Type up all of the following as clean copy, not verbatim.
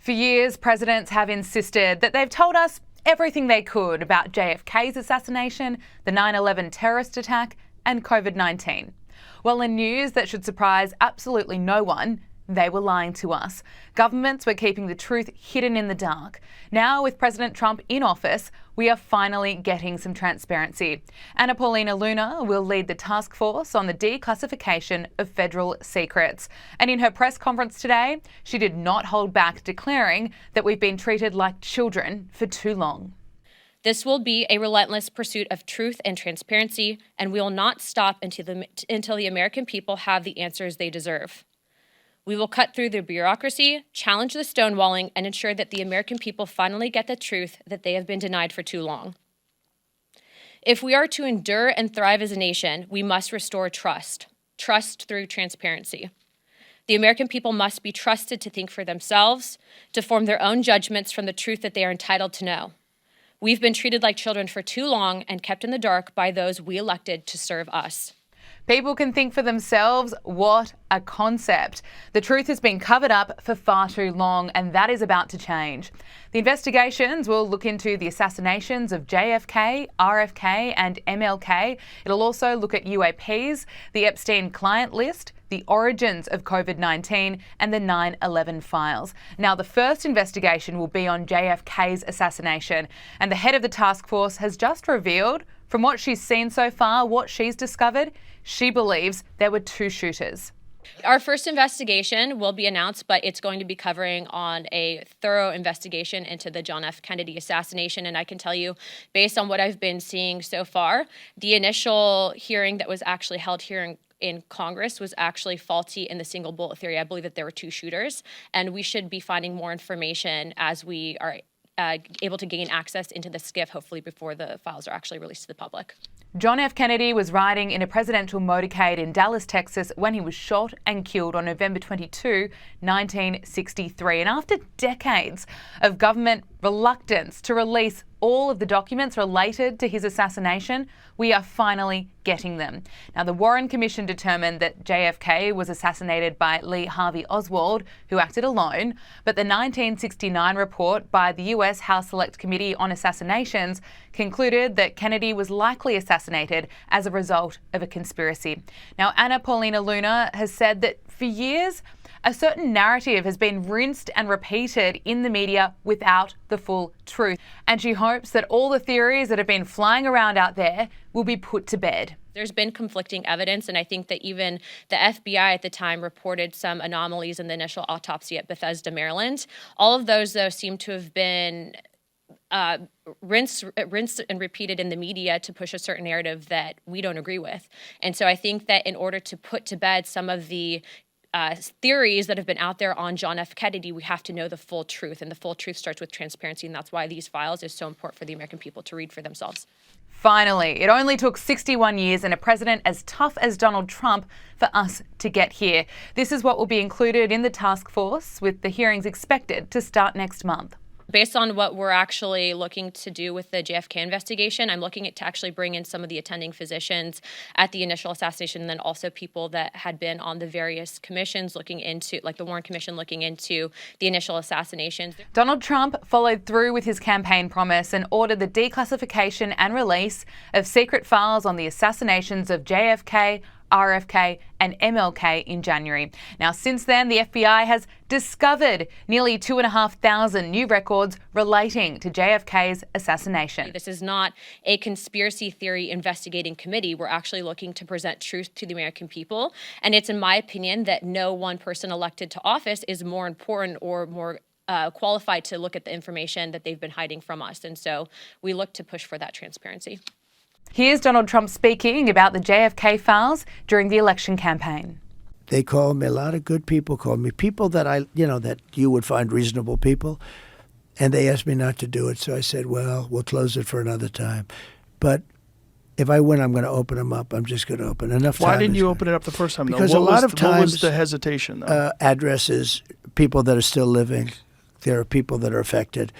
For years, presidents have insisted that they've told us everything they could about JFK's assassination, the 9/11 terrorist attack, and COVID-19. Well, in news that should surprise absolutely no one, they were lying to us. Governments were keeping the truth hidden in the dark. Now, with President Trump in office, we are finally getting some transparency. Paulina Luna will lead the task force on the declassification of federal secrets. And in her press conference today, she did not hold back declaring that we've been treated like children for too long. This will be a relentless pursuit of truth and transparency, and we will not stop until the American people have the answers they deserve. We will cut through the bureaucracy, challenge the stonewalling, and ensure that the American people finally get the truth that they have been denied for too long. If we are to endure and thrive as a nation, we must restore trust through transparency. The American people must be trusted to think for themselves, to form their own judgments from the truth that they are entitled to know. We've been treated like children for too long and kept in the dark by those we elected to serve us. People can think for themselves. What a concept. The truth has been covered up for far too long, and that is about to change. The investigations will look into the assassinations of JFK, RFK and MLK. It'll also look at UAPs, the Epstein client list, the origins of COVID-19 and the 9/11 files. Now, the first investigation will be on JFK's assassination, and the head of the task force has just revealed, from what she's seen so far, what she's discovered, she believes there were two shooters. Our first investigation will be announced, but it's going to be covering on a thorough investigation into the John F. Kennedy assassination. And I can tell you, based on what I've been seeing so far, the initial hearing that was actually held here in Congress was actually faulty in the single bullet theory. I believe that there were two shooters, and we should be finding more information as we are able to gain access into the SCIF, hopefully before the files are actually released to the public. John F. Kennedy was riding in a presidential motorcade in Dallas, Texas, when he was shot and killed on November 22, 1963. And after decades of government reluctance to release all of the documents related to his assassination, we are finally getting them. Now, the Warren Commission determined that JFK was assassinated by Lee Harvey Oswald, who acted alone, but the 1969 report by the US House Select Committee on Assassinations concluded that Kennedy was likely assassinated as a result of a conspiracy. Now, Paulina Luna has said that for years, a certain narrative has been rinsed and repeated in the media without the full truth. And she hopes that all the theories that have been flying around out there will be put to bed. There's been conflicting evidence, and I think that even the FBI at the time reported some anomalies in the initial autopsy at Bethesda, Maryland. All of those, though, seem to have been rinsed and repeated in the media to push a certain narrative that we don't agree with. And so I think that in order to put to bed some of the theories that have been out there on John F. Kennedy, we have to know the full truth, and the full truth starts with transparency, and that's why these files is so important for the American people to read for themselves. Finally, it only took 61 years and a president as tough as Donald Trump for us to get here. This is what will be included in the task force, with the hearings expected to start next month. Based on what we're actually looking to do with the JFK investigation, I'm looking to actually bring in some of the attending physicians at the initial assassination, and then also people that had been on the various commissions looking into, like the Warren Commission, looking into the initial assassinations. Donald Trump followed through with his campaign promise and ordered the declassification and release of secret files on the assassinations of JFK, RFK and MLK in January. Now, since then, the FBI has discovered nearly 2,500 new records relating to JFK's assassination. This is not a conspiracy theory investigating committee. We're actually looking to present truth to the American people. And it's in my opinion that no one person elected to office is more important or more qualified to look at the information that they've been hiding from us. And so we look to push for that transparency. Here's Donald Trump speaking about the JFK files during the election campaign. They called me, a lot of good people called me, people that that you would find reasonable people, and they asked me not to do it. So I said, well, we'll close it for another time. But if I win, I'm going to open them up. I'm just going to open enough time. Why didn't you open it up the first time, though? Because a lot of times, what was the hesitation, though? Addresses, people that are still living. There are people that are affected.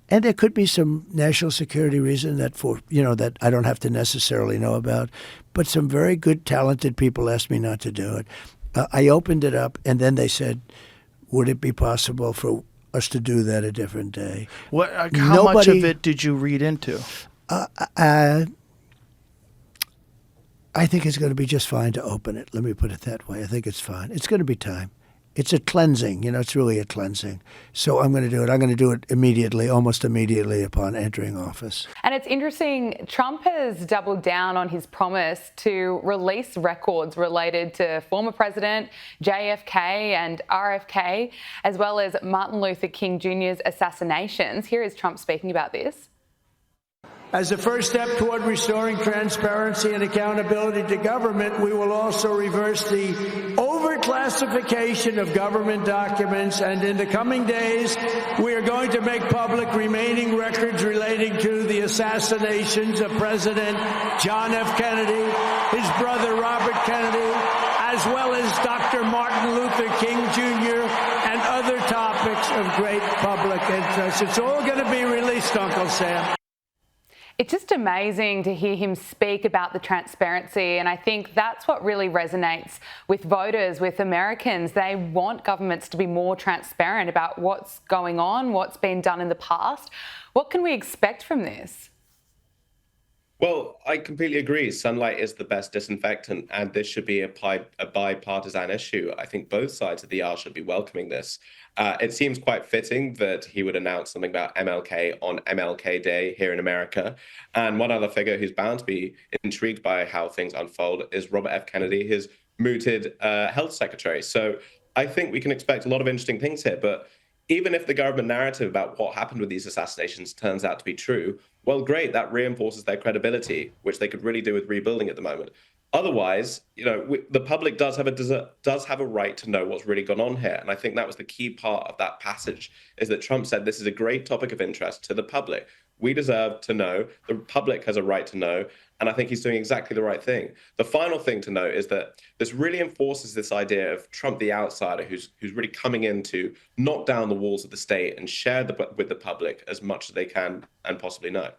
And there could be some national security reason that that I don't have to necessarily know about. But some very good, talented people asked me not to do it. I opened it up, and then they said, would it be possible for us to do that a different day? How much of it did you read into? I think it's going to be just fine to open it. Let me put it that way. I think it's fine. It's going to be time. It's a cleansing. It's really a cleansing. So I'm going to do it. I'm going to do it immediately, almost immediately upon entering office. And it's interesting, Trump has doubled down on his promise to release records related to former President JFK and RFK, as well as Martin Luther King Jr.'s assassinations. Here is Trump speaking about this. As a first step toward restoring transparency and accountability to government, we will also reverse the overclassification of government documents, and in the coming days, we are going to make public remaining records relating to the assassinations of President John F. Kennedy, his brother Robert Kennedy, as well as Dr. Martin Luther King Jr., and other topics of great public interest. It's all going to be released, Uncle Sam. It's just amazing to hear him speak about the transparency, and I think that's what really resonates with voters, with Americans. They want governments to be more transparent about what's going on, what's been done in the past. What can we expect from this? Well, I completely agree. Sunlight is the best disinfectant, and this should be a bipartisan issue. I think both sides of the aisle should be welcoming this. It seems quite fitting that he would announce something about MLK on MLK Day here in America. And one other figure who's bound to be intrigued by how things unfold is Robert F. Kennedy, his mooted health secretary. So I think we can expect a lot of interesting things here. But even if the government narrative about what happened with these assassinations turns out to be true, well, great, that reinforces their credibility, which they could really do with rebuilding at the moment. Otherwise, the public does have a right to know what's really gone on here. And I think that was the key part of that passage, is that Trump said this is a great topic of interest to the public. We deserve to know. The public has a right to know. And I think he's doing exactly the right thing. The final thing to note is that this really enforces this idea of Trump the outsider, who's really coming in to knock down the walls of the state and share with the public as much as they can and possibly know.